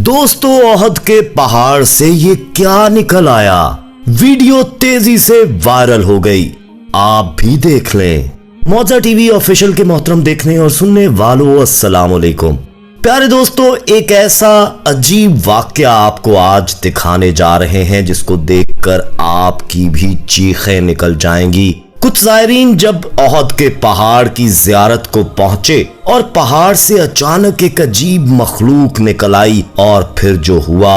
दोस्तों, ओहद के पहाड़ से ये क्या निकल आया? वीडियो तेजी से वायरल हो गई, आप भी देख लें। मौजा टीवी ऑफिशियल के मोहतरम देखने और सुनने वालों, अस्सलाम वालेकुम। प्यारे दोस्तों, एक ऐसा अजीब वाकया आपको आज दिखाने जा रहे हैं जिसको देखकर आपकी भी चीखें निकल जाएंगी। कुछ ज़ायरीन जब ओहद के पहाड़ की ज़ियारत को पहुंचे और पहाड़ से अचानक एक अजीब मखलूक निकल आई और फिर जो हुआ,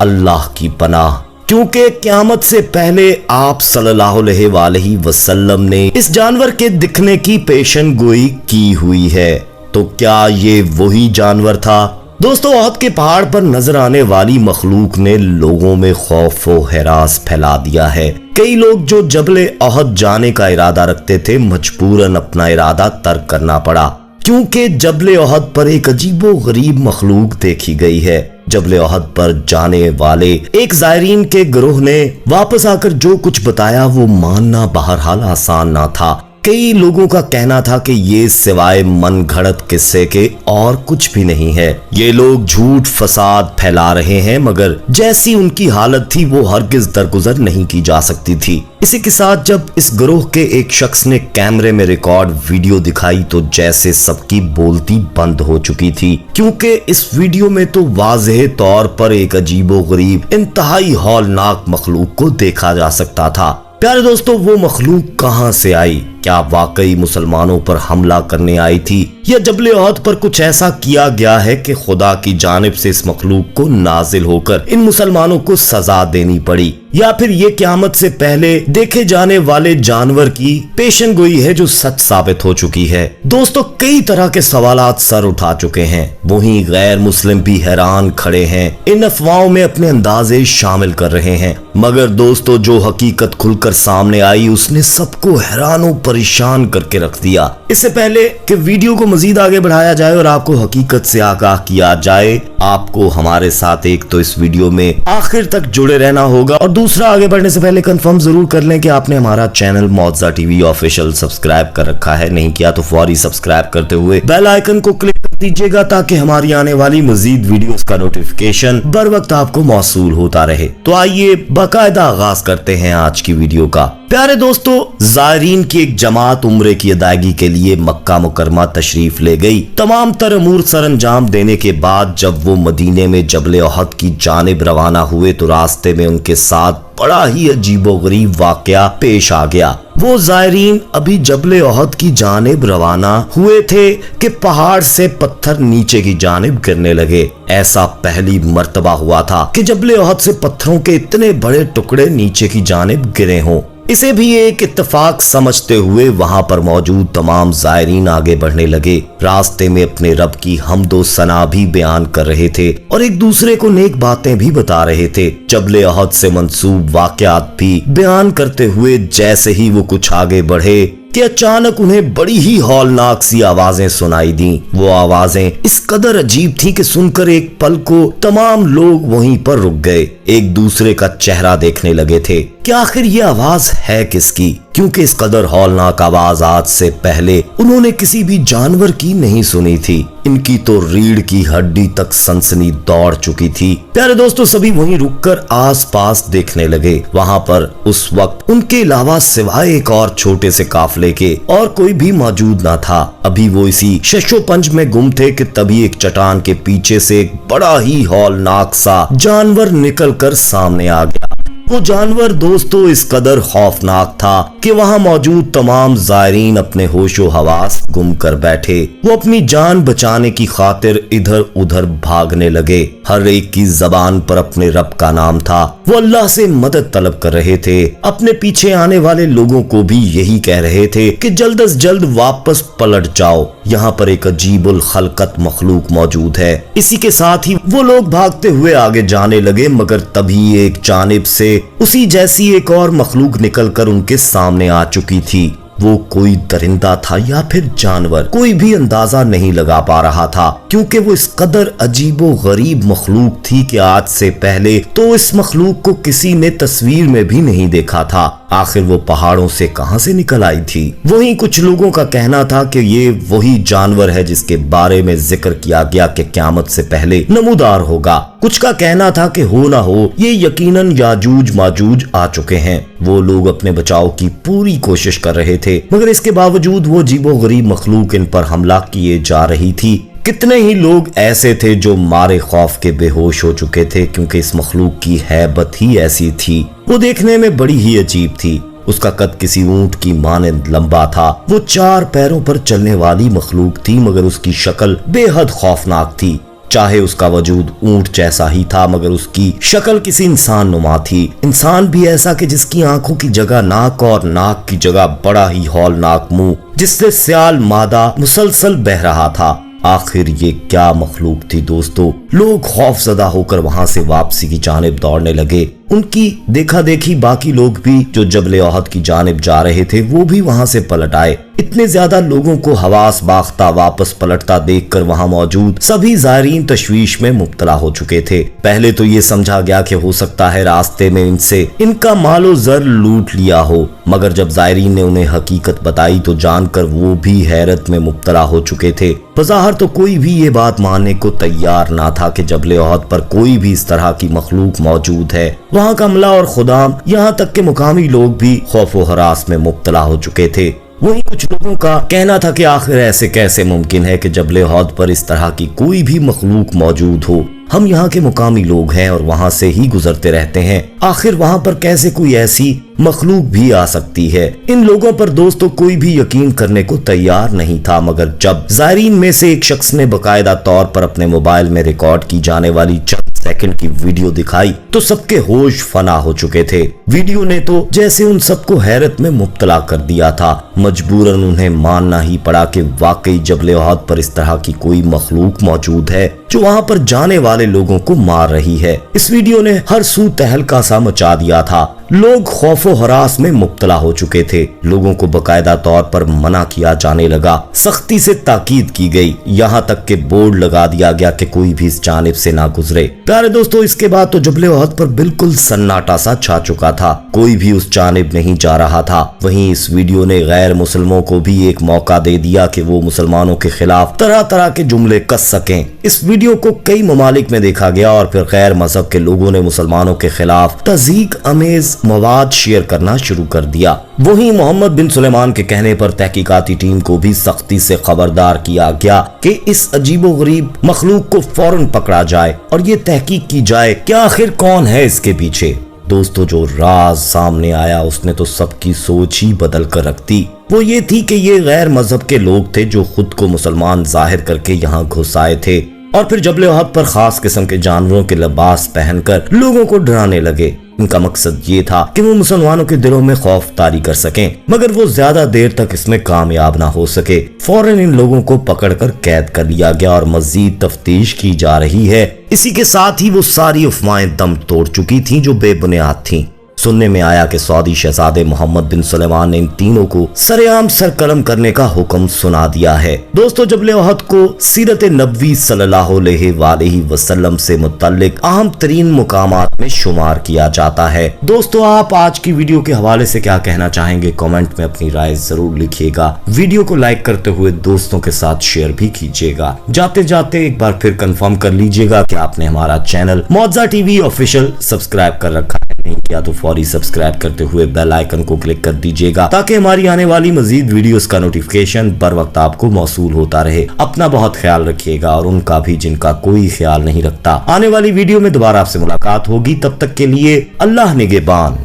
अल्लाह की पनाह। क्योंकि क़यामत से पहले आप सल्लल्लाहु अलैहि वसल्लम ने इस जानवर के दिखने की पेशन गोई की हुई है। तो क्या ये वही जानवर था? दोस्तों, ओहद के पहाड़ पर नजर आने वाली मखलूक ने लोगों में खौफ व हरास फैला दिया है। कई लोग जो जबले ओहद जाने का इरादा रखते थे, मजबूरन अपना इरादा तर्क करना पड़ा, क्योंकि जबले ओहद पर एक अजीबो गरीब मखलूक देखी गई है। जबले ओहद पर जाने वाले एक ज़ायरीन के गिरोह ने वापस आकर जो कुछ बताया वो मानना बहरहाल आसान ना था। कई लोगों का कहना था कि ये सिवाय मन घड़त किस्से के और कुछ भी नहीं है। ये लोग झूठ फसाद फैला रहे हैं, मगर जैसी उनकी हालत थी वो हरगिज दरगुजर नहीं की जा सकती थी। इसी के साथ जब इस गिरोह के एक शख्स ने कैमरे में रिकॉर्ड वीडियो दिखाई तो जैसे सबकी बोलती बंद हो चुकी थी, क्योंकि इस वीडियो में तो वाज़ेह तौर पर एक अजीबो गरीब इंतहाई हौलनाक मखलूक को देखा जा सकता था। प्यारे दोस्तों, वो मखलूक कहां से आई? क्या वाकई मुसलमानों पर हमला करने आई थी, या जबले ओहद पर कुछ ऐसा किया गया है कि खुदा की जानिब से इस मखलूक को नाजिल होकर इन मुसलमानों को सजा देनी पड़ी, या फिर ये क़यामत से पहले देखे जाने वाले जानवर की पेशन गोई है जो सच साबित हो चुकी है? दोस्तों, कई तरह के सवालात सर उठा चुके हैं। वहीं गैर मुस्लिम भी हैरान खड़े हैं, इन अफवाहों में अपने अंदाजे शामिल कर रहे हैं। मगर दोस्तों, जो हकीकत खुलकर सामने आई उसने सबको हैरान परेशान करके रख दिया। इससे पहले कि वीडियो को मजीद आगे बढ़ाया जाए और आपको हकीकत से आगाह किया जाए, आपको हमारे साथ एक तो इस वीडियो में आखिर तक जुड़े रहना होगा, और दूसरा, आगे बढ़ने से पहले कंफर्म जरूर कर लें कि आपने हमारा चैनल मौजा टीवी ऑफिशियल सब्सक्राइब कर रखा है। नहीं किया तो फौरी सब्सक्राइब करते हुए बेल आइकन को क्लिक कर दीजिएगा ताकि हमारी आने वाली मजीद वीडियोस का नोटिफिकेशन बर वक्त आपको मौसूल होता रहे। तो आइए बाकायदा आगाज करते हैं आज की वीडियो का। प्यारे दोस्तों, ज़ायरीन की एक जमात उम्रे की अदायगी के लिए मक्का मुकरमा तशरीफ ले गई। तमाम तर अमूर सरअंजाम देने के बाद जब वो मदीने में जबले ओहद की जानिब रवाना हुए तो रास्ते में उनके साथ बड़ा ही अजीबो गरीब वाकया पेश आ गया। वो ज़ायरीन अभी जबले ओहद की जानिब रवाना हुए थे कि पहाड़ से पत्थर नीचे की जानिब गिरने लगे। ऐसा पहली मर्तबा हुआ था कि जबले ओहद से पत्थरों के इतने बड़े टुकड़े नीचे की जानिब गिरे हों। इसे भी एक इत्तेफाक समझते हुए वहां पर मौजूद तमाम ज़ायरीन आगे बढ़ने लगे। रास्ते में अपने रब की हम्दो सना भी बयान कर रहे थे और एक दूसरे को नेक बातें भी बता रहे थे। जबले ओहद से मंसूब वाकयात भी बयान करते हुए जैसे ही वो कुछ आगे बढ़े कि अचानक उन्हें बड़ी ही हौलनाक सी आवाजें सुनाई दी। वो आवाजें इस कदर अजीब थी कि सुनकर एक पल को तमाम लोग वहीं पर रुक गए, एक दूसरे का चेहरा देखने लगे थे कि आखिर ये आवाज है किसकी, क्योंकि इस कदर हौलनाक आवाज आज से पहले उन्होंने किसी भी जानवर की नहीं सुनी थी। इनकी तो रीढ़ की हड्डी तक सनसनी दौड़ चुकी थी। प्यारे दोस्तों, सभी वहीं रुककर आसपास देखने लगे। वहां पर उस वक्त उनके अलावा सिवाय एक और छोटे से काफले के और कोई भी मौजूद ना था। अभी वो इसी शशोपंज में गुम थे कि तभी एक चट्टान के पीछे से एक बड़ा ही हौलनाक सा जानवर निकलकर सामने आ गया। वो जानवर दोस्तों इस कदर खौफनाक था कि वहां मौजूद तमाम ज़ायरीन अपने होशो हवास गुम कर बैठे। वो अपनी जान बचाने की खातिर इधर उधर भागने लगे। हर एक की जबान पर अपने रब का नाम था। वो अल्लाह से मदद तलब कर रहे थे। अपने पीछे आने वाले लोगों को भी यही कह रहे थे कि जल्द अज जल्द वापस पलट जाओ, यहाँ पर एक अजीबुल खलकत मखलूक मौजूद है। इसी के साथ ही वो लोग भागते हुए आगे जाने लगे, मगर तभी एक जानिब से उसी जैसी एक और मखलूक निकलकर उनके सामने आ चुकी थी। वो कोई दरिंदा था या फिर जानवर, कोई भी अंदाजा नहीं लगा पा रहा था, क्योंकि वो इस कदर अजीबो गरीब मखलूक थी कि आज से पहले तो इस मखलूक को किसी ने तस्वीर में भी नहीं देखा था। आखिर वो पहाड़ों से कहां से निकल आई थी। वहीं कुछ लोगों का कहना था कि ये वही जानवर है जिसके बारे में जिक्र किया गया कि क़यामत से पहले नमूदार होगा। कुछ का कहना था कि हो ना हो ये यकीनन याजूज माजूज आ चुके हैं। वो लोग अपने बचाव की पूरी कोशिश कर रहे थे, मगर इसके बावजूद वो अजीबोगरीब मखलूक इन पर हमला किए जा रही थी। कितने ही लोग ऐसे थे जो मारे खौफ के बेहोश हो चुके थे, क्योंकि इस मखलूक की हैबत ही ऐसी थी। वो देखने में बड़ी ही अजीब थी। उसका कद किसी ऊंट की मानंद लंबा था। वो 4 पैरों पर चलने वाली मखलूक थी, मगर उसकी शक्ल बेहद खौफनाक थी। चाहे उसका वजूद ऊंट जैसा ही था, मगर उसकी शक्ल किसी इंसान नुमा थी। इंसान भी ऐसा कि जिसकी आंखों की जगह नाक और नाक की जगह बड़ा ही हौलनाक मुंह, जिससे स्याल मादा मुसलसल बह रहा था। आखिर ये क्या मखलूक थी दोस्तों। लोग खौफजदा होकर वहां से वापसी की जानिब दौड़ने लगे। उनकी देखा देखी बाकी लोग भी जो जबल ओहद की जानिब जा रहे थे वो भी वहां से पलट आए। इतने ज्यादा लोगों को हवास बाख्ता वापस पलटता देखकर वहां मौजूद सभी ज़ायरीन तशवीश में मुब्तला हो चुके थे। पहले तो ये समझा गया कि हो सकता है रास्ते में इनसे इनका मालो जर लूट लिया हो, मगर जब ज़ायरीन ने उन्हें हकीकत बताई तो जानकर वो भी हैरत में मुब्तला हो चुके थे। बज़ाहिर तो कोई भी ये बात मानने को तैयार ना था कि जबल ओहद पर कोई भी इस तरह की मखलूक मौजूद है। वहाँ का अमला और खुदाम, यहाँ तक के मुकामी लोग भी खौफ व हरास में मुब्तला हो चुके थे। वहीं कुछ लोगों का कहना था कि आखिर ऐसे कैसे मुमकिन है कि जबल ओहद पर इस तरह की कोई भी मखलूक मौजूद हो। हम यहाँ के मुकामी लोग हैं और वहाँ से ही गुजरते रहते हैं, आखिर वहाँ पर कैसे कोई ऐसी मखलूक भी आ सकती है। इन लोगों पर दोस्तों कोई भी यकीन करने को तैयार नहीं था, मगर जब ज़ायरीन में से एक शख्स ने बकायदा तौर पर अपने मोबाइल में रिकॉर्ड की जाने वाली चंद सेकंड की वीडियो दिखाई तो सबके होश फना हो चुके थे। वीडियो ने तो जैसे उन सबको हैरत में मुब्तला कर दिया था। मजबूरन उन्हें मानना ही पड़ा कि वाकई जबल ओहद पर इस तरह की कोई मखलूक मौजूद है जो वहाँ पर जाने वाले लोगों को मार रही है। इस वीडियो ने हर सू तहलका सा मचा दिया था। लोग खौफ व हरास में मुब्तला हो चुके थे। लोगों को बकायदा तौर पर मना किया जाने लगा, सख्ती से ताकीद की गई, यहाँ तक के बोर्ड लगा दिया गया कि कोई भी इस जानिब से ना गुजरे। प्यारे दोस्तों, इसके बाद तो जबल ओहद पर बिल्कुल सन्नाटा सा छा चुका था। कोई भी उस जानिब नहीं जा रहा था। वहीं इस वीडियो ने गैर मुसलमानों को भी एक मौका दे दिया कि वो मुसलमानों के खिलाफ तरह तरह के जुमले कस सकें। इस वीडियो को कई ममालिक में देखा गया और फिर गैर मजहब के लोगों ने मुसलमानों के खिलाफ तज़ीक अमेज मवाद शेयर करना शुरू कर दिया। वहीं मोहम्मद बिन सुलेमान के कहने पर तहकीकाती टीम को भी सख्ती से खबरदार किया गया कि इस अजीबोगरीब मखलूक को फौरन पकड़ा जाए और ये तहकीक की जाए कि आखिर कौन है इसके पीछे। दोस्तों, जो राज सामने आया उसने तो सबकी सोच ही बदल कर रख दी। वो ये थी कि ये गैर मजहब के लोग थे जो खुद को मुसलमान जाहिर करके यहाँ घुस आए थे और फिर जबल ओहद पर खास किस्म के जानवरों के लिबास पहनकर लोगों को डराने लगे। इनका मकसद ये था कि वो मुसलमानों के दिलों में खौफ तारी कर सकें, मगर वो ज्यादा देर तक इसमें कामयाब ना हो सके। फौरन इन लोगों को पकड़कर कैद कर लिया गया और मजीद तफ्तीश की जा रही है। इसी के साथ ही वो सारी अफवाहें दम तोड़ चुकी थीं जो बेबुनियाद थीं। सुनने में आया कि सऊदी शहजादे मोहम्मद बिन सुलेमान ने इन तीनों को सरेआम सरकलम करने का हुक्म सुना दिया है। दोस्तों, जबल ओहद को सीरत नबवी सल्लल्लाहु अलैहि वसल्लम से मुतल्लिक अहम तरीन मुकामात में शुमार किया जाता है। दोस्तों, आप आज की वीडियो के हवाले से क्या कहना चाहेंगे? कमेंट में अपनी राय जरूर लिखिएगा। वीडियो को लाइक करते हुए दोस्तों के साथ शेयर भी कीजिएगा। जाते जाते एक बार फिर कंफर्म कर लीजिएगा कि आपने हमारा चैनल मौजा टीवी ऑफिशियल सब्सक्राइब कर रखा है। नहीं किया तो फौरी सब्सक्राइब करते हुए बेल आइकन को क्लिक कर दीजिएगा ताकि हमारी आने वाली मजीद वीडियोस का नोटिफिकेशन बर वक्त आपको मौसूल होता रहे। अपना बहुत ख्याल रखिएगा और उनका भी जिनका कोई ख्याल नहीं रखता। आने वाली वीडियो में दोबारा आपसे मुलाकात होगी। तब तक के लिए अल्लाह निगहबान।